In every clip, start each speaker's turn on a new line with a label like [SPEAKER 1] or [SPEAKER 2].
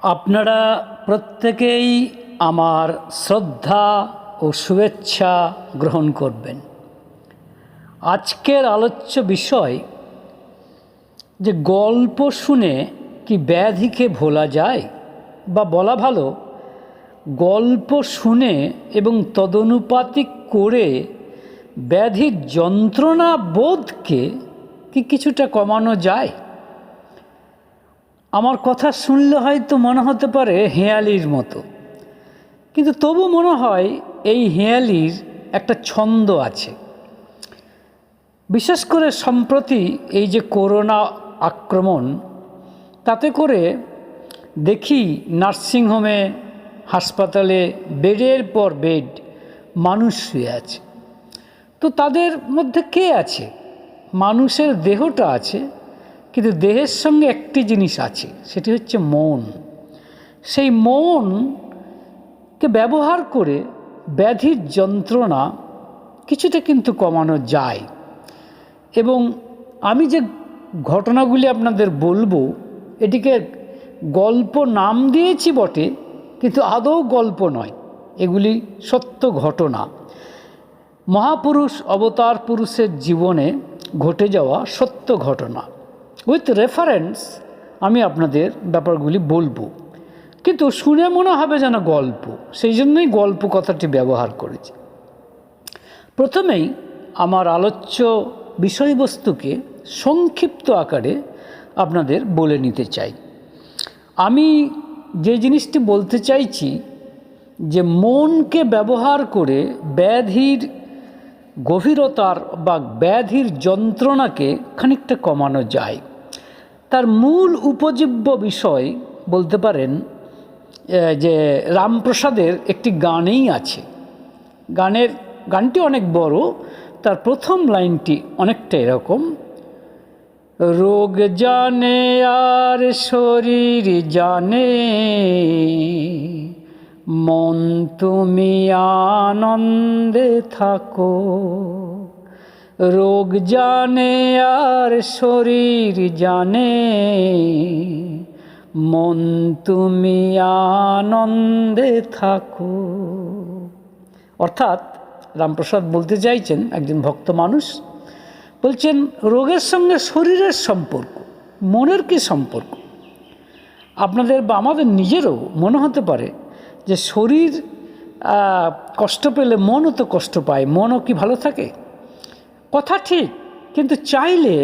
[SPEAKER 1] আপনারা প্রত্যেকেই আমার শ্রদ্ধা ও শুভেচ্ছা গ্রহণ করবেন। আজকের আলোচ্য বিষয় যে গল্প শুনে কি ব্যাধিকে ভোলা যায়, বা বলা ভালো গল্প শুনে এবং তদনুপাতিক করে ব্যাধির যন্ত্রণা বোধকে কি কিছুটা কমানো যায়। আমার কথা শুনলে হয়তো মনে হতে পারে হেঁয়ালির মতো, কিন্তু তবু মনে হয় এই হেঁয়ালির একটা ছন্দ আছে। বিশেষ করে সম্প্রতি এই যে করোনা আক্রমণ, তাতে করে দেখি নার্সিংহোমে, হাসপাতালে বেডের পর বেড মানুষ শুয়ে আছে। তো তাদের মধ্যে কে আছে? মানুষের দেহটা আছে, কিন্তু দেহের সঙ্গে একটি জিনিস আছে, সেটি হচ্ছে মন। সেই মনকে ব্যবহার করে ব্যাধির যন্ত্রণা কিছুটা কিন্তু কমানো যায়। এবং আমি যে ঘটনাগুলি আপনাদের বলবো, এটিকে গল্প নাম দিয়েছি বটে, কিন্তু আদৌ গল্প নয়, এগুলি সত্য ঘটনা। মহাপুরুষ অবতার পুরুষের জীবনে ঘটে যাওয়া সত্য ঘটনা। উইথ রেফারেন্স আমি আপনাদের ব্যাপারগুলি বলবো, কিন্তু শুনে মনে হবে যেন গল্প, সেই জন্যই গল্প কথাটি ব্যবহার করেছি। প্রথমেই আমার আলোচ্য বিষয়বস্তুকে সংক্ষিপ্ত আকারে আপনাদের বলে নিতে চাই। আমি যে জিনিসটি বলতে চাইছি, যে মনকে ব্যবহার করে ব্যাধির গভীরতার বা ব্যাধির যন্ত্রণাকে খানিকটা কমানো যায়। তার মূল উপজীব্য বিষয় বলতে পারেন যে রামপ্রসাদের একটি গানেই আছে। গানটি অনেক বড়। তার প্রথম লাইনটি অনেকটা এরকম: রোগ জানে আর শরীর জানে, মন তুমি আনন্দে থাকো। রোগ জানে আর শরীর জানে, মন তুমি আনন্দে থাকো। অর্থাৎ রামপ্রসাদ বলতে চাইছেন, একজন ভক্ত মানুষ বলছেন, রোগের সঙ্গে শরীরের সম্পর্ক, মনের কি সম্পর্ক? আপনাদের বা আমাদের নিজেরও মনে হতে পারে যে শরীর কষ্ট পেলে মনও তো কষ্ট পায়, মনও কি ভালো থাকে? কথা ঠিক, কিন্তু চাইলে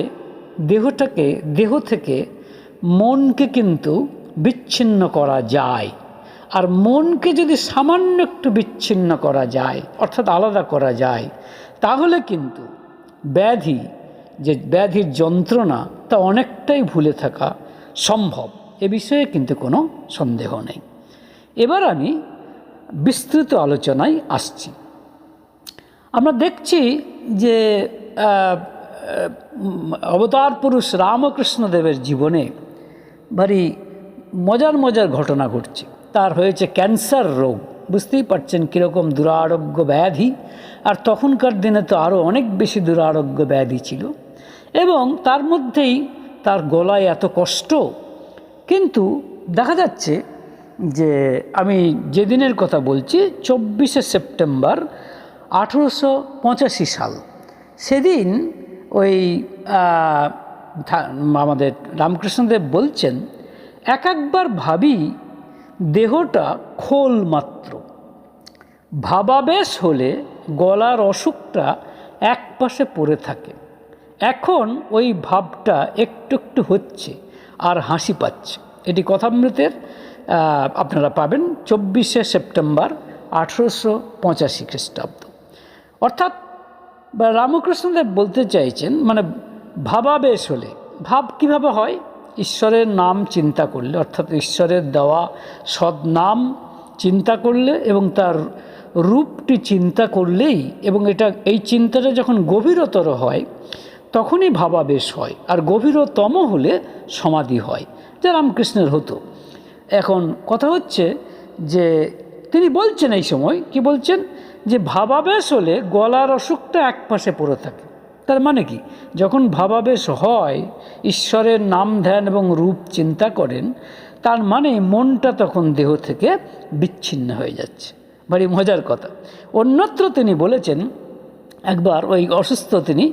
[SPEAKER 1] দেহ থেকে মনকে কিন্তু বিচ্ছিন্ন করা যায়। আর মনকে যদি সামান্য একটু বিচ্ছিন্ন করা যায়, অর্থাৎ আলাদা করা যায়, তাহলে কিন্তু ব্যাধির যন্ত্রণা তা অনেকটাই ভুলে থাকা সম্ভব। এ বিষয়ে কিন্তু কোনো সন্দেহ নেই। এবার আমি বিস্তৃত আলোচনায় আসছি। আমরা দেখছি যে অবতার পুরুষ রামকৃষ্ণদেবের জীবনে ভারী মজার ঘটনা ঘটছে। তার হয়েছে ক্যান্সার রোগ। বুঝতেই পারছেন কীরকম দুরারোগ্য ব্যাধি। আর তখনকার দিনে তো আরও অনেক বেশি দুরারোগ্য ব্যাধি ছিল, এবং তার মধ্যেই তার গলায় এত কষ্ট। কিন্তু দেখা যাচ্ছে যে আমি যেদিনের কথা বলছি, 24শে সেপ্টেম্বর 1885 সাল, সেদিন ওই আমাদের রামকৃষ্ণদেব বলছেন, একবার ভাবি দেহটা খোল মাত্র, ভাবাবেশ হলে গলার অসুখটা এক পাশে পড়ে থাকে। এখন ওই ভাবটা একটু একটু হচ্ছে আর হাসি পাচ্ছে। এটি কথামৃতের আপনারা পাবেন 24শে সেপ্টেম্বর 1885 খ্রিস্টাব্দ। অর্থাৎ রামকৃষ্ণদেব বলতে চাইছেন, মানে ভাবাবেশ হলে, ভাব কিভাবে হয়? ঈশ্বরের নাম চিন্তা করলে, অর্থাৎ ঈশ্বরের দেওয়া সদ্নাম চিন্তা করলে এবং তার রূপটি চিন্তা করলেই, এবং এই চিন্তাটা যখন গভীরতর হয় তখনই ভাবাবেশ হয়, আর গভীরতম হলে সমাধি হয়, যা রামকৃষ্ণের হতো। এখন কথা হচ্ছে যে তিনি বলছেন এই সময় কি বলছেন, যে ভাবাবেশ হলে গলার অসুখটা এক পাশে পড়ে থাকে। তার মানে কি, যখন ভাবাবেশ হয়, ঈশ্বরের নাম ধ্যান এবং রূপ চিন্তা করেন, তার মানে মনটা তখন দেহ থেকে বিচ্ছিন্ন হয়ে যাচ্ছে। ভারী মজার কথা। অন্যত্র তিনি বলেছেন, একবার ওই অসুস্থ তিনি,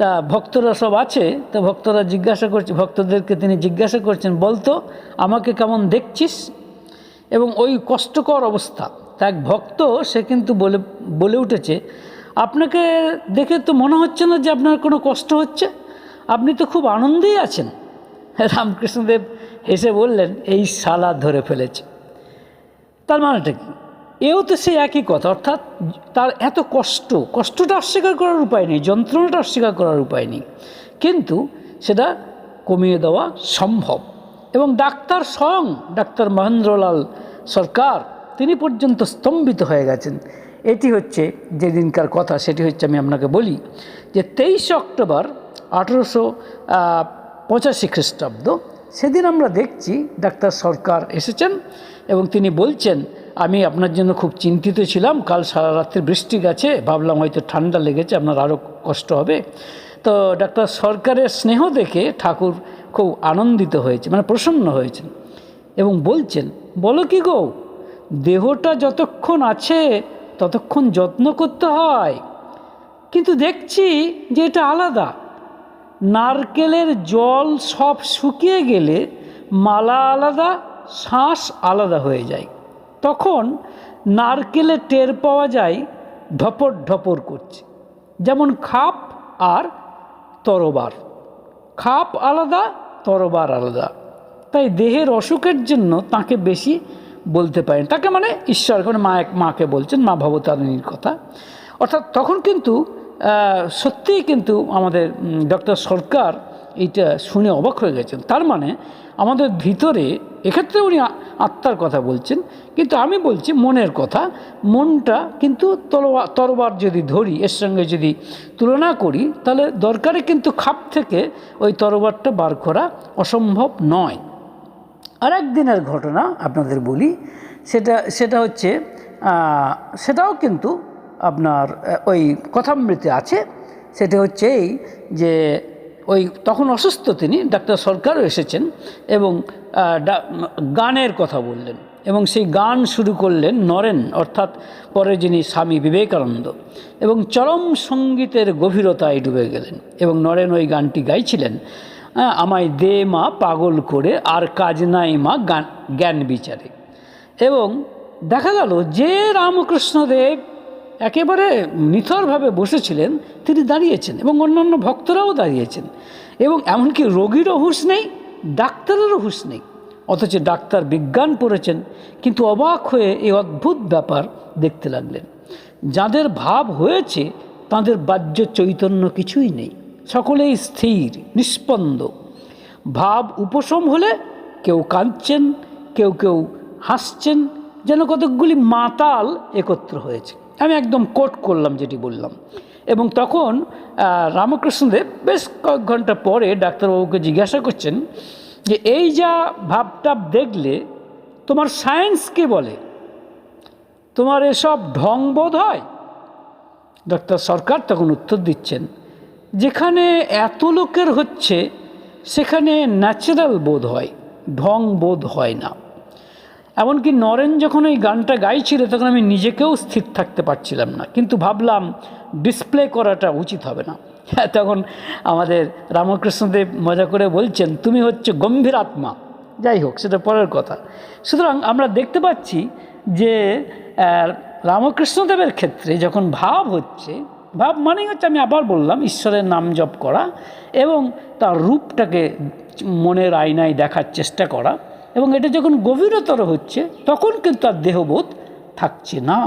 [SPEAKER 1] তা ভক্তরা সব আছে, তা ভক্তরা জিজ্ঞাসা করছে, ভক্তদেরকে তিনি জিজ্ঞাসা করছেন, বলতো আমাকে কেমন দেখছিস? এবং ওই কষ্টকর অবস্থা, তা এক ভক্ত সে কিন্তু বলে উঠেছে, আপনাকে দেখে তো মনে হচ্ছে না যে আপনার কোনো কষ্ট হচ্ছে, আপনি তো খুব আনন্দেই আছেন। রামকৃষ্ণদেব হেসে বললেন, এই শালা ধরে ফেলেছে। তার মানেটা কি? এও তো সেই একই কথা, অর্থাৎ তার এত কষ্টটা অস্বীকার করার উপায় নেই, যন্ত্রণাটা অস্বীকার করার উপায় নেই, কিন্তু সেটা কমিয়ে দেওয়া সম্ভব। এবং ডাক্তার স্বয়ং ডাক্তার মহেন্দ্রলাল সরকার তিনি পর্যন্ত স্তম্ভিত হয়ে গেছেন। এটি হচ্ছে যেদিনকার কথা, সেটি হচ্ছে আমি আপনাকে বলি যে 23 অক্টোবর 1885 খ্রিস্টাব্দ, সেদিন আমরা দেখছি ডাক্তার সরকার এসেছেন এবং তিনি বলছেন, আমি আপনার জন্য খুব চিন্তিত ছিলাম, কাল সারা রাত্রি বৃষ্টি গেছে, ভাবলাম হয়তো ঠান্ডা লেগেছে, আপনার আরও কষ্ট হবে। তো ডাক্তার সরকারের স্নেহ দেখে ঠাকুর খুব আনন্দিত হয়েছে, মানে প্রসন্ন হয়েছেন এবং বলছেন, বলো কি গো, দেহটা যতক্ষণ আছে ততক্ষণ যত্ন করতে হয়, কিন্তু দেখছি যে এটা আলাদা। নারকেলের জল সব শুকিয়ে গেলে মালা আলাদা, শ্বাস আলাদা হয়ে যায়। তখন নারকেলে টের পাওয়া যায় ঢপর ঢপর করছে, যেমন খাপ আর তরবার, খাপ আলাদা, তরবার আলাদা। তাই দেহের অসুখের জন্য তাকে বেশি বলতে পারেন, তাকে মানে ঈশ্বর, মানে মাকে বলছেন, মা ভবতারিণীর কথা। অর্থাৎ তখন কিন্তু সত্যিই কিন্তু আমাদের ডক্টর সরকার এইটা শুনে অবাক হয়ে গেছেন। তার মানে আমাদের ভিতরে, এক্ষেত্রে উনি আত্মার কথা বলছেন, কিন্তু আমি বলছি মনের কথা। মনটা কিন্তু তরবার যদি ধরি, এর সঙ্গে যদি তুলনা করি, তাহলে দরকারে কিন্তু খাপ থেকে ওই তরবারটা বার করা অসম্ভব নয়। আর একদিনের ঘটনা আপনাদের বলি, সেটা হচ্ছে, সেটাও কিন্তু আপনার ওই কথামৃতে আছে। সেটা হচ্ছে এই যে ওই তখন অসুস্থ তিনি, ডাক্তার সরকারও এসেছেন এবং গানের কথা বললেন এবং সেই গান শুরু করলেন নরেন, অর্থাৎ পরে যিনি স্বামী বিবেকানন্দ, এবং চরম সঙ্গীতের গভীরতায় ডুবে গেলেন এবং নরেন ওই গানটি গাইছিলেন, আমায় দে মা পাগল করে, আর কাজ নাই মা জ্ঞান বিচারে। এবং দেখা গেল যে রামকৃষ্ণদেব একেবারে নিথরভাবে বসেছিলেন, তিনি দাঁড়িয়েছেন এবং অন্যান্য ভক্তরাও দাঁড়িয়েছেন, এবং এমনকি রোগীরও হুঁশ নেই, ডাক্তারেরও হুঁশ নেই। অথচ ডাক্তার বিজ্ঞান পড়েছেন, কিন্তু অবাক হয়ে এই অদ্ভুত ব্যাপার দেখতে লাগলেন। যাদের ভাব হয়েছে তাদের বাহ্য চৈতন্য কিছুই নেই, সকলেই স্থির নিস্পন্দ। ভাব উপশম হলে কেউ কাঁদছেন, কেউ কেউ হাসছেন, যেন কতকগুলি মাতাল একত্র হয়েছে। আমি একদম কোট করলাম যেটি বললাম। এবং তখন রামকৃষ্ণদেব বেশ কয়েক ঘন্টা পরে ডাক্তারবাবুকে জিজ্ঞাসা করছেন যে, এই যা ভাবটাপ দেখলে তোমার সায়েন্স কে বলে? তোমার এসব ঢং বোধ হয়? ডাক্তার সরকার তখন উত্তর দিচ্ছেন, যেখানে এত লোকের হচ্ছে সেখানে ন্যাচারাল বোধ হয়, ঢং বোধ হয় না। এমনকি নরেন যখন ওই গানটা গাইছিল তখন আমি নিজেকেও স্থির থাকতে পারছিলাম না, কিন্তু ভাবলাম ডিসপ্লে করাটা উচিত হবে না। তখন আমাদের রামকৃষ্ণদেব মজা করে বলছেন, তুমি হচ্ছে গম্ভীর আত্মা। যাই হোক, সেটা পরের কথা। সুতরাং আমরা দেখতে পাচ্ছি যে রামকৃষ্ণদেবের ক্ষেত্রে যখন ভাব হচ্ছে, ভাব মানেই হচ্ছে, আমি আবার বললাম, ঈশ্বরের নাম জপ করা এবং তার রূপটাকে মনের আয়নায় দেখার চেষ্টা করা, এবং এটা যখন গভীরতর হচ্ছে তখন কিন্তু আর দেহবোধ থাকছে না।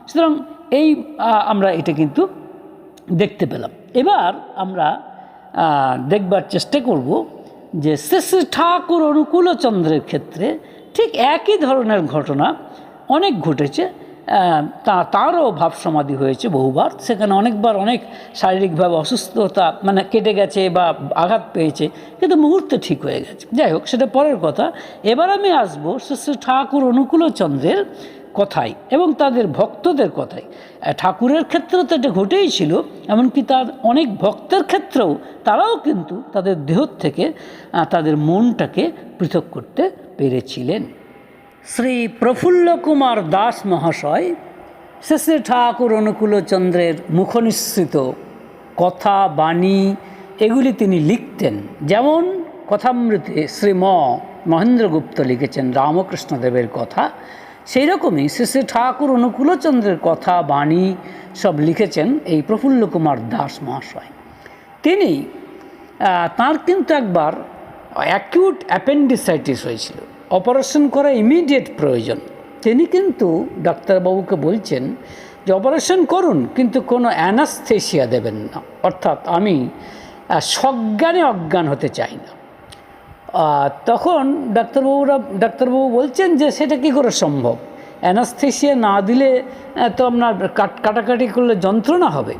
[SPEAKER 1] সুতরাং এই আমরা এটা কিন্তু দেখতে পেলাম। এবার আমরা দেখবার চেষ্টা করব যে শ্রী শ্রী ঠাকুর অনুকূলচন্দ্রের ক্ষেত্রে ঠিক একই ধরনের ঘটনা অনেক ঘটেছে। তারও ভাব সমাধি হয়েছে বহুবার, সেখানে অনেকবার অনেক শারীরিকভাবে অসুস্থতা মানে কেটে গেছে বা আঘাত পেয়েছে, কিন্তু মুহূর্তে ঠিক হয়ে গেছে। যাই হোক, সেটা পরের কথা। এবার আমি আসবো শ্রী শ্রী ঠাকুর অনুকূলচন্দ্রের কথাই এবং তাদের ভক্তদের কথাই। ঠাকুরের ক্ষেত্রে তো এটা ঘটেই ছিল, এমনকি তার অনেক ভক্তের ক্ষেত্রেও তারাও কিন্তু তাদের দেহ থেকে তাদের মনটাকে পৃথক করতে পেরেছিলেন। শ্রী প্রফুল্ল কুমার দাস মহাশয় শ্রী শ্রী ঠাকুর অনুকূলচন্দ্রের মুখনিসৃত কথা, বাণী এগুলি তিনি লিখতেন। যেমন কথামৃতে শ্রীম মহেন্দ্রগুপ্ত লিখেছেন রামকৃষ্ণদেবের কথা, সেই রকমই শ্রী শ্রী ঠাকুর অনুকূলচন্দ্রের কথা, বাণী সব লিখেছেন এই প্রফুল্ল কুমার দাস মহাশয়। তিনি তার কিন্তু একবার অ্যাকিউট অ্যাপেন্ডিসাইটিস হয়েছিল, অপারেশন করা ইমিডিয়েট প্রয়োজন। তিনি কিন্তু ডাক্তারবাবুকে বলছেন যে অপারেশন করুন, কিন্তু কোনো অ্যানাস্থেসিয়া দেবেন না, অর্থাৎ আমি সজ্ঞানে অজ্ঞান হতে চাই না। তখন ডাক্তারবাবু বলছেন যে সেটা কী করে সম্ভব, অ্যানাস্থেসিয়া না দিলে তো আপনার কাটাকাটি করলে যন্ত্রণা হবে।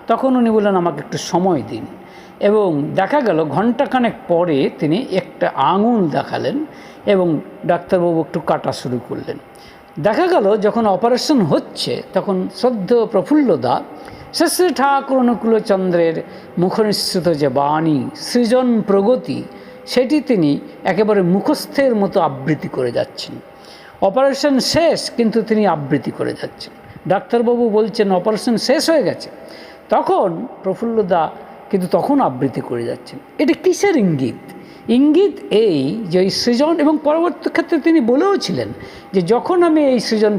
[SPEAKER 1] তখন উনি বললেন আমাকে একটু সময় দিন, এবং দেখা গেল ঘণ্টাখানেক পরে তিনি একটা আঙুল দেখালেন এবং ডাক্তারবাবু একটু কাটা শুরু করলেন। দেখা গেল যখন অপারেশন হচ্ছে তখন শ্রদ্ধেয় প্রফুল্লদা শ্রী শ্রী ঠাকুর অনুকূলচন্দ্রের মুখনিসৃত যে বাণী সৃজন প্রগতি, সেটি তিনি একেবারে মুখস্থের মতো আবৃত্তি করে যাচ্ছেন। অপারেশন শেষ, কিন্তু তিনি আবৃত্তি করে যাচ্ছেন। ডাক্তারবাবু বলছেন অপারেশন শেষ হয়ে গেছে, তখন প্রফুল্লদা কিন্তু তখন আবৃত্তি করে যাচ্ছেন। এটি কিসের ইঙ্গিত? ইঙ্গিত এই যে এই সৃজন, এবং পরবর্তী ক্ষেত্রে তিনি বলেও ছিলেন যে যখন আমি এই সৃজন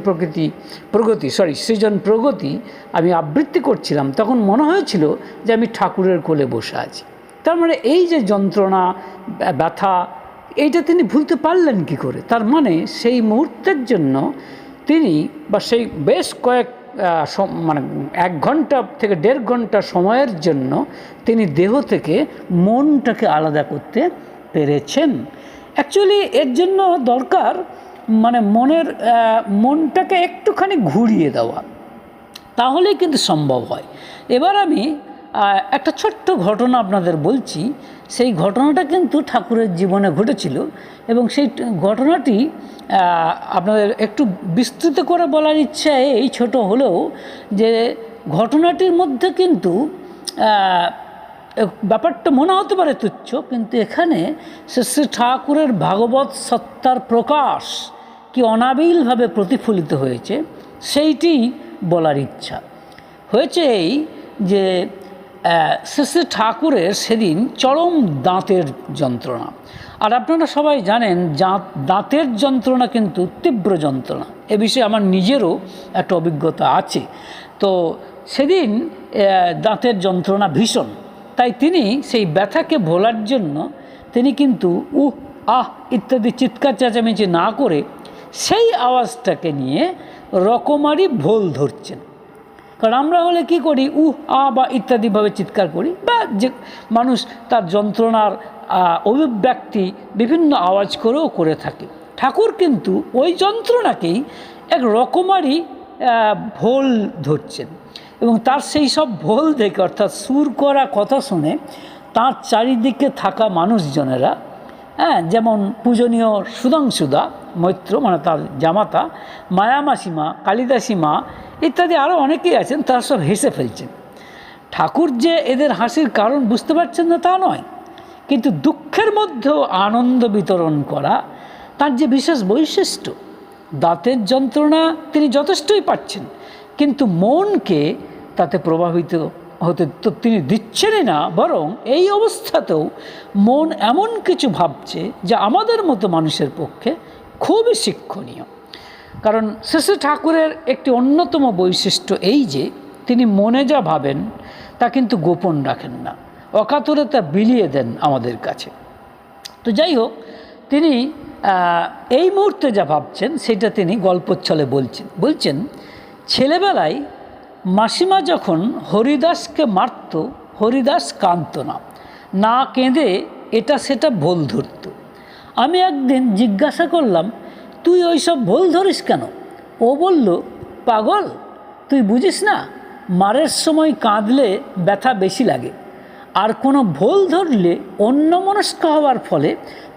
[SPEAKER 1] প্রগতি আমি আবৃত্তি করছিলাম, তখন মনে হয়েছিল যে আমি ঠাকুরের কোলে বসে আছি। তার মানে এই যে যন্ত্রণা, ব্যথা, এইটা তিনি ভুলতে পারলেন কি করে? তার মানে সেই মুহূর্তের জন্য তিনি, বা সেই বেশ কয়েক মানে 1 ঘন্টা থেকে 1.5 ঘন্টা সময়ের জন্য তিনি দেহ থেকে মনটাকে আলাদা করতে পেরেছেন। অ্যাকচুয়ালি এর জন্য দরকার মানে মনটাকে একটুখানি ঘুরিয়ে দেওয়া, তাহলেই কিন্তু সম্ভব হয়। এবার আমি একটা ছোট্ট ঘটনা আপনাদের বলছি। সেই ঘটনাটা কিন্তু ঠাকুরের জীবনে ঘটেছিল, এবং সেই ঘটনাটি আপনাদের একটু বিস্তৃত করে বলার ইচ্ছা এই ছোট হলেও, যে ঘটনাটির মধ্যে কিন্তু ব্যাপারটা মনে হতে পারে তুচ্ছ, কিন্তু এখানে শ্রী শ্রী ঠাকুরের ভাগবত সত্তার প্রকাশ কি অনাবিলভাবে প্রতিফলিত হয়েছে, সেইটি বলার ইচ্ছা হয়েছে। এই যে শ্রী শ্রী ঠাকুরের সেদিন চরম দাঁতের যন্ত্রণা, আর আপনারা সবাই জানেন দাঁতের যন্ত্রণা কিন্তু তীব্র যন্ত্রণা। এ বিষয়ে আমার নিজেরও একটা অভিজ্ঞতা আছে। তো সেদিন দাঁতের যন্ত্রণা ভীষণ, তাই তিনি সেই ব্যথাকে ভোলার জন্য তিনি কিন্তু আহ ইত্যাদি চিৎকার চেঁচামেচি না করে সেই আওয়াজটাকে নিয়ে রকমারি ভোল ধরছেন। কারণ আমরা হলে কি করি, বা ইত্যাদিভাবে চিৎকার করি, বা যে মানুষ তার যন্ত্রণার অভিব্যক্তি বিভিন্ন আওয়াজ করেও করে থাকে। ঠাকুর কিন্তু ওই যন্ত্রণাকেই এক রকমারি ভোল ধরছেন, এবং তার সেই সব ভোল দেখে, অর্থাৎ সুর করা কথা শুনে তার চারিদিকে থাকা মানুষজনেরা, যেমন পূজনীয় সুধাংশুদা মৈত্র, মানে তার জামাতা, মায়ামাসিমা, কালিদাসীমা ইত্যাদি আরও অনেকেই আছেন, তারা সব হেসে ফেলছেন। ঠাকুর যে এদের হাসির কারণ বুঝতে পারছেন না তা নয়, কিন্তু দুঃখের মধ্যেও আনন্দ বিতরণ করা তার যে বিশেষ বৈশিষ্ট্য। দাঁতের যন্ত্রণা তিনি যথেষ্টই পাচ্ছেন, কিন্তু মনকে তাতে প্রভাবিত হতে তো তিনি দিচ্ছেনই না, বরং এই অবস্থাতেও মন এমন কিছু ভাবছে যা আমাদের মতো মানুষের পক্ষে খুবই শিক্ষণীয়। কারণ শ্রী শ্রী ঠাকুরের একটি অন্যতম বৈশিষ্ট্য এই যে তিনি মনে যা ভাবেন তা কিন্তু গোপন রাখেন না, অকাতরে তা বিলিয়ে দেন আমাদের কাছে। তো যাই হোক, তিনি এই মুহূর্তে যা ভাবছেন সেটা তিনি গল্পচ্ছলে বলছেন ছেলেবেলায় মাসিমা যখন হরিদাসকে মারত, হরিদাস কাঁদত না কেঁদে এটা সেটা ভোল ধরত। আমি একদিন জিজ্ঞাসা করলাম, তুই ওই সব ভোল ধরিস কেন? ও বলল, পাগল, তুই বুঝিস না, মারের সময় কাঁদলে ব্যথা বেশি লাগে, আর কোনো ভুল ধরলে অন্যমনস্ক হওয়ার ফলে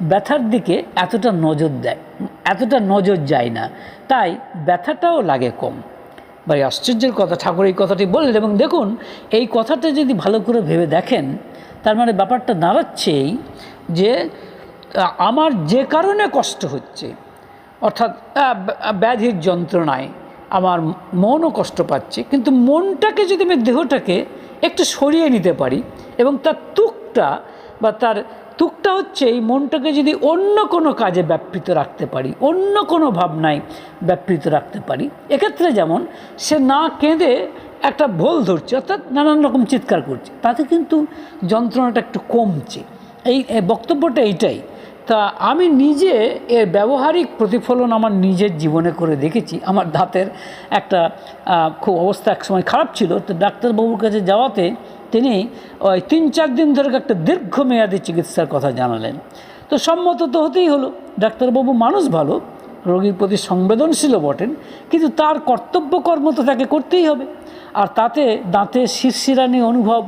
[SPEAKER 1] ব্যথার দিকে এতটা নজর যায় না, তাই ব্যথাটাও লাগে কম। ভাই আশ্চর্যের কথা, ঠাকুর এই কথাটি বললেন। এবং দেখুন, এই কথাটা যদি ভালো করে ভেবে দেখেন, তার মানে ব্যাপারটা দাঁড়াচ্ছেই যে আমার যে কারণে কষ্ট হচ্ছে, অর্থাৎ ব্যাধির যন্ত্রণায় আমার মনও কষ্ট পাচ্ছে, কিন্তু মনটাকে যদি আমি দেহটাকে একটু সরিয়ে নিতে পারি এবং তার তুকটা হচ্ছে এই মনটাকে যদি অন্য কোনো কাজে ব্যাপৃত রাখতে পারি, অন্য কোনো ভাবনায় ব্যাপৃত রাখতে পারি, এক্ষেত্রে যেমন সে না কেঁদে একটা ভোল ধরছে, অর্থাৎ নানান রকম চিৎকার করছে, তাতে কিন্তু যন্ত্রণাটা একটু কমছে। এই বক্তব্যটা এইটাই। তা আমি নিজে এর ব্যবহারিক প্রতিফলন আমার নিজের জীবনে করে দেখেছি। আমার দাঁতের একটা খুব অবস্থা এক সময় খারাপ ছিল, তো ডাক্তারবাবুর কাছে যাওয়াতে তিনি ওই 3-4 দিন ধরে একটা দীর্ঘমেয়াদী চিকিৎসার কথা জানালেন। তো সম্মত তো হতেই হলো, ডাক্তারবাবু মানুষ ভালো, রোগীর প্রতি সংবেদনশীলও বটেন, কিন্তু তার কর্তব্য কর্ম তো তাকে করতেই হবে। আর তাতে দাঁতে শিরশিরানি অনুভব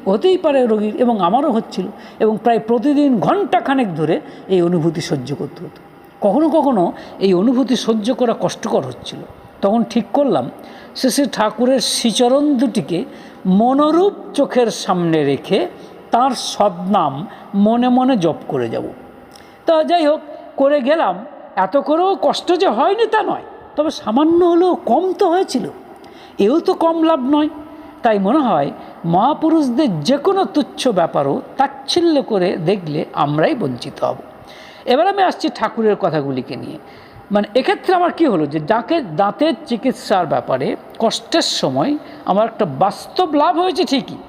[SPEAKER 1] হতেই পারে রোগীর, এবং আমারও হচ্ছিল, এবং প্রায় প্রতিদিন ঘণ্টাখানেক ধরে এই অনুভূতি সহ্য করতে হতো। কখনো কখনো এই অনুভূতি সহ্য করা কষ্টকর হচ্ছিল। তখন ঠিক করলাম শেষে ঠাকুরের শ্রীচরণ দুটিকে মনোরূপ চোখের সামনে রেখে তার সদ্নাম মনে মনে জপ করে যাব। তা যাই হোক, করে গেলাম। এত করেও কষ্ট যে হয়নি তা নয়, তবে সামান্য হলেও কম তো হয়েছিল, এও তো কম লাভ নয়। তাই মনে হয় মহাপুরুষদের যে কোনো তুচ্ছ ব্যাপারও তাচ্ছিল্য করে দেখলে আমরাই বঞ্চিত হব। এবার আমি আসছি ঠাকুরের কথাগুলিকে নিয়ে। মানে এক্ষেত্রে আমার কি হলো, যে দাঁতের চিকিৎসার ব্যাপারে কষ্টের সময় আমার একটা বাস্তব লাভ হয়েছে ঠিকই,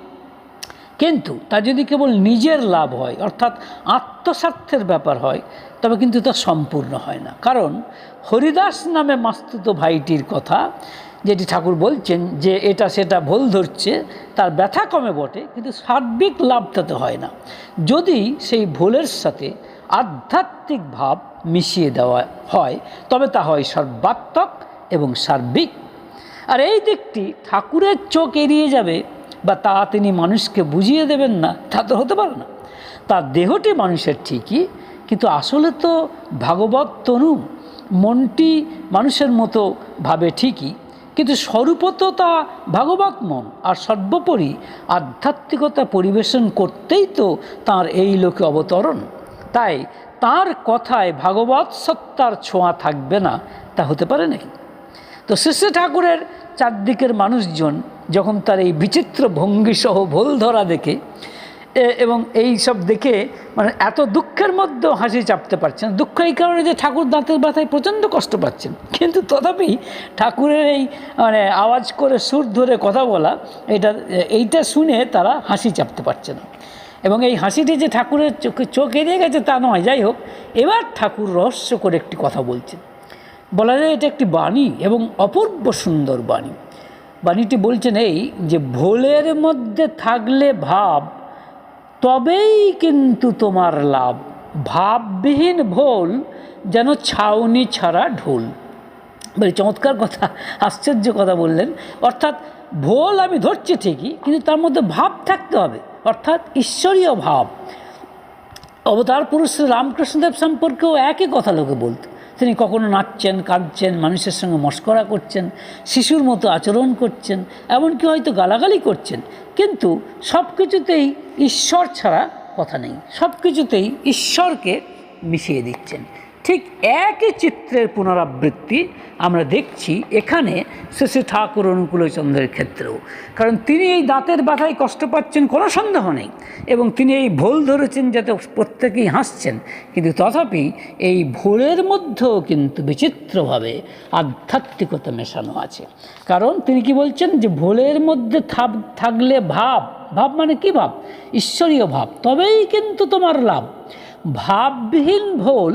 [SPEAKER 1] কিন্তু তা যদি কেবল নিজের লাভ হয়, অর্থাৎ আত্মস্বার্থের ব্যাপার হয়, তবে কিন্তু তা সম্পূর্ণ হয় না। কারণ হরিদাস নামে মাস্তুত ভাইটির কথা যেটি ঠাকুর বলছেন যে এটা সেটা ভুল ধরছে, তার ব্যথা কমে বটে, কিন্তু সার্বিক লাভ তাতে হয় না যদি সেই ভুলের সাথে আধ্যাত্মিক ভাব মিশিয়ে দেওয়া হয়, তবে তা হয় সর্বাত্মক এবং সার্বিক। আর এই দিকটি ঠাকুরের চোখ এড়িয়ে যাবে বা তা তিনি মানুষকে বুঝিয়ে দেবেন না, তা তো হতে পারে না। তার দেহটি মানুষের ঠিকই, কিন্তু আসলে তো ভাগবত তনু, মনটি মানুষের মতো ভাবে ঠিকই, কিন্তু স্বরূপত তা ভাগবত মন। আর সর্বোপরি আধ্যাত্মিকতা পরিবেশন করতেই তো তার এই লোকে অবতরণ। তাই তার কথায় ভাগবত সত্তার ছোঁয়া থাকবে না, তা হতে পারে নাকি? তো শেষে ঠাকুরের চারদিকের মানুষজন যখন তার এই বিচিত্র ভঙ্গিসহ ভুল ধরা দেখে এবং এই সব দেখে মানে এত দুঃখের মধ্যেও হাসি চাপতে পারছেন। দুঃখ এই কারণে যে ঠাকুর দাঁতের ব্যথায় প্রচণ্ড কষ্ট পাচ্ছেন, কিন্তু তথাপি ঠাকুরের এই মানে আওয়াজ করে সুর ধরে কথা বলা, এইটা শুনে তারা হাসি চাপতে পারছে না। এবং এই হাসিটি যে ঠাকুরের চোখ এড়িয়ে গেছে তা নয়। যাই হোক, এবার ঠাকুর রহস্য করে একটি কথা বলছেন। বলা যায় এটা একটি বাণী এবং অপূর্ব সুন্দর বাণী। বাণীটি বলছেন এই যে, ভোলের মধ্যে থাকলে ভাব, তবেই কিন্তু তোমার লাভ। ভাববিহীন ভোল যেন ছাউনি ছাড়া ঢোল। বলে চমৎকার কথা, আশ্চর্য কথা বললেন। অর্থাৎ ভোল আমি ধরছি ঠিকই, কিন্তু তার মধ্যে ভাব থাকতে হবে, অর্থাৎ ঈশ্বরীয় ভাব। অবতার পুরুষ শ্রী রামকৃষ্ণদেব সম্পর্কেও একই কথা লোকে বলতো। তিনি কখনো নাচছেন, কাঁদছেন, মানুষের সঙ্গে মস্করা করছেন, শিশুর মতো আচরণ করছেন, এমনকি হয়তো গালাগালি করছেন, কিন্তু সব কিছুতেই ঈশ্বর ছাড়া কথা নেই, সব কিছুতেই ঈশ্বরকে মিশিয়ে দিচ্ছেন। ঠিক একই চিত্রের পুনরাবৃত্তি আমরা দেখছি এখানে শ্রী ঠাকুর অনুকূলচন্দ্রের ক্ষেত্রেও। কারণ তিনি এই দাঁতের ব্যথায় কষ্ট পাচ্ছেন, কোনো সন্দেহ নেই, এবং তিনি এই ভুল ধরেছেন যাতে প্রত্যেকেই হাসছেন, কিন্তু তথাপি এই ভুলের মধ্যেও কিন্তু বিচিত্রভাবে আধ্যাত্মিকতা মেশানো আছে। কারণ তিনি কি বলছেন, যে ভুলের মধ্যে থাকলে ভাব মানে কি ভাব? ঈশ্বরীয় ভাব, তবেই কিন্তু তোমার লাভ। ভাববিহীন ভোল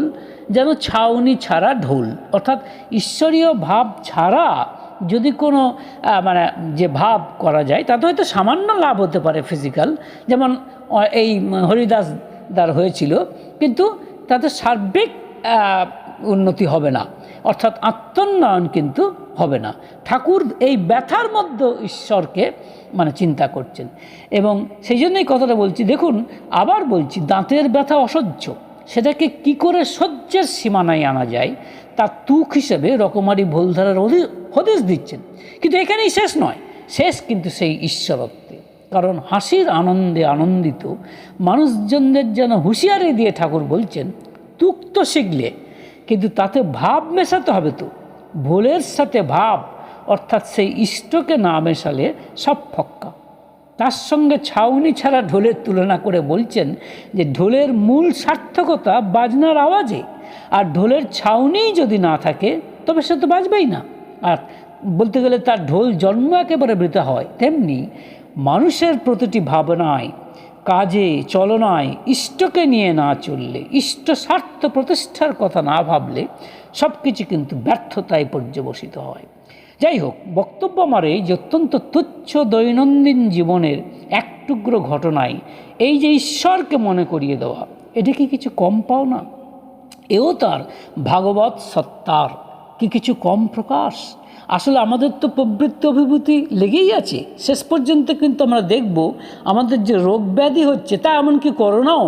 [SPEAKER 1] যেন ছাউনি ছাড়া ঢোল। অর্থাৎ ঈশ্বরীয় ভাব ছাড়া যদি কোনো মানে যে ভাব করা যায়, তাতে হয়তো সামান্য লাভ হতে পারে ফিজিক্যাল, যেমন এই হরিদাস দ্বার হয়েছিল, কিন্তু তাতে সার্বিক উন্নতি হবে না। অর্থাৎ আত্মোন্নয়ন কিন্তু হবে না। ঠাকুর এই ব্যথার মধ্যে ঈশ্বরকে চিন্তা করছেন, এবং সেই জন্যই কথাটা বলছি। দেখুন, আবার বলছি, দাঁতের ব্যথা অসহ্য, সেটাকে কি করে সহ্যের সীমানায় আনা যায় তার তুক হিসেবে রকমারি ভোলধারার হদিশ দিচ্ছেন। কিন্তু এখানেই শেষ নয়, শেষ কিন্তু সেই ঈশ্বরত্বে। কারণ হাসির আনন্দে আনন্দিত মানুষজনদের যেন হুঁশিয়ারি দিয়ে ঠাকুর বলছেন, তুক তো শিখলে, কিন্তু তাতে ভাব মেশাতে হবে। তো ভোলের সাথে ভাব, অর্থাৎ সেই ইষ্টকে না মেশালে সব ফক্কা। তার সঙ্গে ছাউনি ছাড়া ঢোলের তুলনা করে বলছেন যে ঢোলের মূল সার্থকতা বাজনার আওয়াজে, আর ঢোলের ছাউনিই যদি না থাকে তবে সে তো বাজবেই না। আর বলতে গেলে তার ঢোল জন্ম একেবারে বৃথা হয়। তেমনি মানুষের প্রতিটি ভাবনায়, কাজে, চলনায় ইষ্টকে নিয়ে না চললে, ইষ্ট স্বার্থ প্রতিষ্ঠার কথা না ভাবলে সব কিছু কিন্তু ব্যর্থতায় পর্যবসিত হয়। যাই হোক, বক্তব্য আমার এই যে অত্যন্ত তুচ্ছ দৈনন্দিন জীবনের এক টুকরো ঘটনায় এই যে ঈশ্বরকে মনে করিয়ে দেওয়া, এটা কি কিছু কম পাও না? এও তার ভাগবত সত্তার কি কিছু কম প্রকাশ? আসলে আমাদের তো প্রবৃত্তি অভিভূতি লেগেই আছে। শেষ পর্যন্ত কিন্তু আমরা দেখব আমাদের যে রোগ ব্যাধি হচ্ছে, তা এমনকি করোনাও,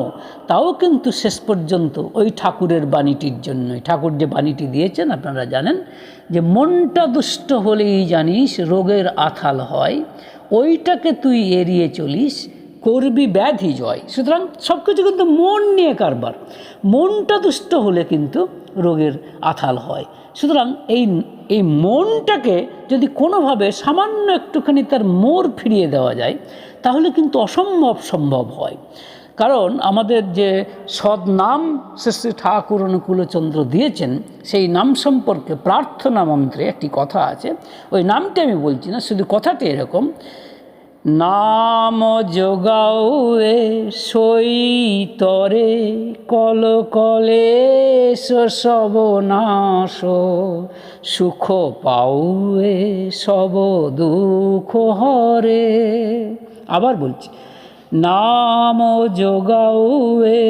[SPEAKER 1] তাও কিন্তু শেষ পর্যন্ত ওই ঠাকুরের বাণীটির জন্যই। ঠাকুর যে বাণীটি দিয়েছেন আপনারা জানেন, যে মনটা দুষ্ট হলেই জানিস রোগের আথাল হয়, ওইটাকে তুই এড়িয়ে চলিস করবি ব্যাধি জয়। সুতরাং সব কিছু কিন্তু মন নিয়ে কারবার। মনটা দুষ্ট হলে কিন্তু রোগের আথাল হয়। সুতরাং এই মনটাকে যদি কোনোভাবে সামান্য একটুখানি তার মোড় ফিরিয়ে দেওয়া যায়, তাহলে কিন্তু অসম্ভব সম্ভব হয়। কারণ আমাদের যে সদ্নাম শ্রী ঠাকুর অনুকূলচন্দ্র দিয়েছেন, সেই নাম সম্পর্কে প্রার্থনা মন্ত্রে একটি কথা আছে। ওই নামটি আমি বলছি না, শুধু কথাটি এরকম, নাম যোগাও এ সইতরে কল কলেশ সব নাশ, সুখ পাও এ সব দুঃখ হরে। আবার বলছি, নাম যোগাও এ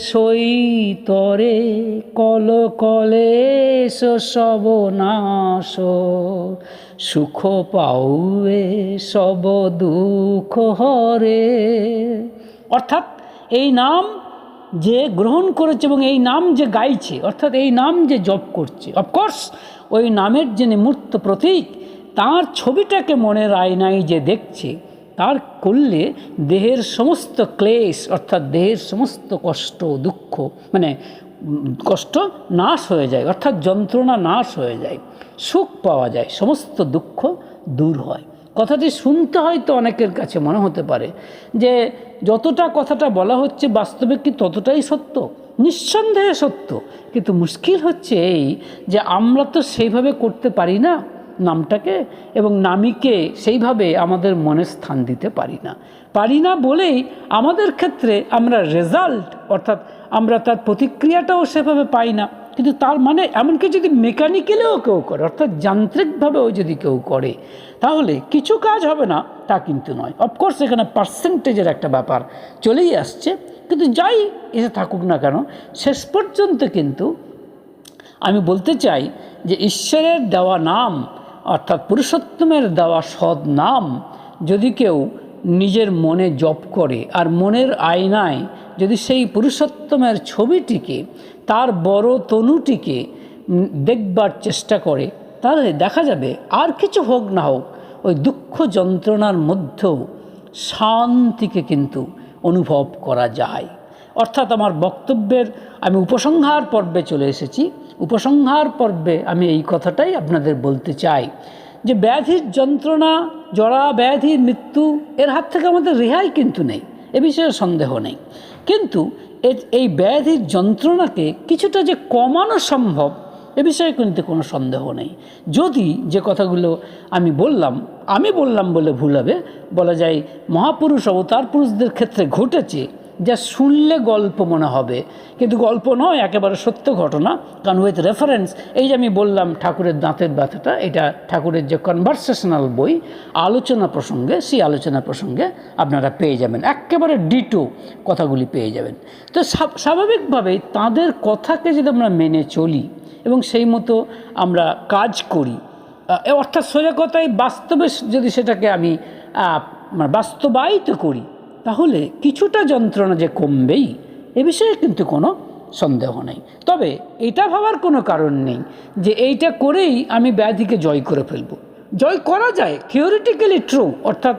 [SPEAKER 1] সইতরে কল কলেশ সব নাশ, সুখ পাও এ সব দুঃখ হরে। অর্থাৎ এই নাম যে গ্রহণ করেছে এবং এই নাম যে গাইছে, অর্থাৎ এই নাম যে জপ করছে, অফকোর্স ওই নামের যে মূর্ত প্রতীক, তার ছবিটাকে মনের আয়নায় যে দেখছে, তার করলে দেহের সমস্ত ক্লেশ, অর্থাৎ দেহের সমস্ত কষ্ট দুঃখ, কষ্ট নাশ হয়ে যায়, অর্থাৎ যন্ত্রণা নাশ হয়ে যায়, সুখ পাওয়া যায়, সমস্ত দুঃখ দূর হয়। কথাটি শুনতে হয়তো অনেকের কাছে মনে হতে পারে যে যতটা কথাটা বলা হচ্ছে বাস্তবে কি ততটাই সত্য? নিঃসন্দেহে সত্য, কিন্তু মুশকিল হচ্ছে এই যে আমরা তো সেইভাবে করতে পারি না নামটাকে, এবং নামীকে সেইভাবে আমাদের মনে স্থান দিতে পারি না বলেই আমাদের ক্ষেত্রে আমরা রেজাল্ট, অর্থাৎ আমরা তার প্রতিক্রিয়াটাও সেভাবে পাই না। কিন্তু তার এমনকি যদি মেকানিক্যালিও কেউ করে, অর্থাৎ যান্ত্রিকভাবেও যদি কেউ করে, তাহলে কিছু কাজ হবে না তা কিন্তু নয়। অফকোর্স এখানে পার্সেন্টেজের একটা ব্যাপার চলেই আসছে, কিন্তু যাই এসে থাকুক না কেন, শেষ পর্যন্ত কিন্তু আমি বলতে চাই যে ঈশ্বরের দেওয়া নাম, অর্থাৎ পুরুষোত্তমের দেওয়া সৎ নাম যদি কেউ নিজের মনে জপ করে, আর মনের আয়নায় যদি সেই পুরুষোত্তমের ছবিটিকে, তার বড় তনুটিকে দেখবার চেষ্টা করে, তাহলে দেখা যাবে আর কিছু হোক না হোক ওই দুঃখ যন্ত্রণার মধ্যেও শান্তিকে কিন্তু অনুভব করা যায়। অর্থাৎ আমার বক্তব্যের আমি উপসংহার পর্বে চলে এসেছি। উপসংহার পর্বে আমি এই কথাটাই আপনাদের বলতে চাই যে ব্যাধির যন্ত্রণা, জরা ব্যাধির মৃত্যু, এর হাত থেকে আমাদের রেহাই কিন্তু নেই, এ বিষয়ে সন্দেহ নেই। কিন্তু এই ব্যাধির যন্ত্রণাকে কিছুটা যে কমানো সম্ভব, এ বিষয়ে কিন্তু কোনো সন্দেহ নেই। যদি যে কথাগুলো আমি বললাম বলে ভুল হবে, বলা যায় মহাপুরুষ অবতার পুরুষদের ক্ষেত্রে ঘটেছে, যা শুনলে গল্প মনে হবে, কিন্তু গল্প নয়, একেবারে সত্য ঘটনা। কারণ উইথ রেফারেন্স, এই যে আমি বললাম ঠাকুরের দাঁতের ব্যথাটা, এটা ঠাকুরের যে কনভারসেশনাল বই আলোচনা প্রসঙ্গে, সেই আলোচনা প্রসঙ্গে আপনারা পেয়ে যাবেন, একেবারে ডিটো কথাগুলি পেয়ে যাবেন। তো স্বাভাবিকভাবেই তাদের কথাকে যদি আমরা মেনে চলি এবং সেই মতো আমরা কাজ করি। অর্থাৎ সোজা কথায় বাস্তবে যদি সেটাকে আমি বাস্তবায়িত করি, তাহলে কিছুটা যন্ত্রণা যে কমবেই, এ বিষয়ে কিন্তু কোনো সন্দেহ নেই। তবে এটা ভাবার কোনো কারণ নেই যে এইটা করেই আমি ব্যাধিকে জয় করে ফেলব। জয় করা যায়, থিওরিটিক্যালি ট্রু, অর্থাৎ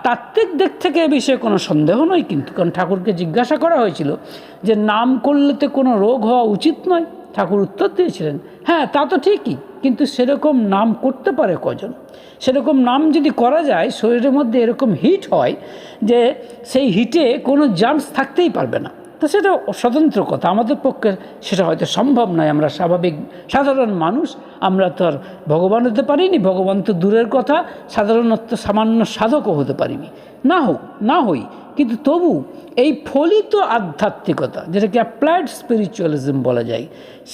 [SPEAKER 1] তাত্ত্বিক দিক থেকে এ বিষয়ে কোনো সন্দেহ নয়। কিন্তু কারণ ঠাকুরকে জিজ্ঞাসা করা হয়েছিল যে নাম করলে তো কোনো রোগ হওয়া উচিত নয়। ঠাকুর উত্তর দিয়েছিলেন, হ্যাঁ তা তো ঠিকই, কিন্তু সেরকম নাম করতে পারে কজন? সেরকম নাম যদি করা যায়, শরীরের মধ্যে এরকম হিট হয় যে সেই হিটে কোনো জার্মস থাকতেই পারবে না। তো সেটা স্বতন্ত্র কথা, আমাদের পক্ষে সেটা হয়তো সম্ভব নয়। আমরা স্বাভাবিক সাধারণ মানুষ, আমরা তো আর ভগবান হতে পারিনি। ভগবান তো দূরের কথা, সাধারণত সামান্য সাধকও হতে পারিনি। না হই, কিন্তু তবু এই ফলিত আধ্যাত্মিকতা, যেটাকে অ্যাপ্লাইড স্পিরিচুয়ালিজম বলা যায়,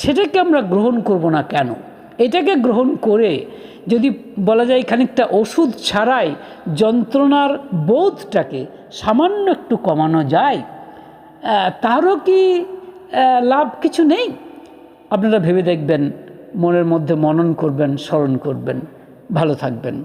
[SPEAKER 1] সেটাকে আমরা গ্রহণ করব না কেন? এটাকে গ্রহণ করে যদি বলা যায় খানিকটা ওষুধ ছাড়াই যন্ত্রণার বোধটাকে সামান্য একটু কমানো যায়, তারও কি লাভ কিছু নেই? আপনারা ভেবে দেখবেন, মনের মধ্যে মনন করবেন, স্মরণ করবেন। ভালো থাকবেন।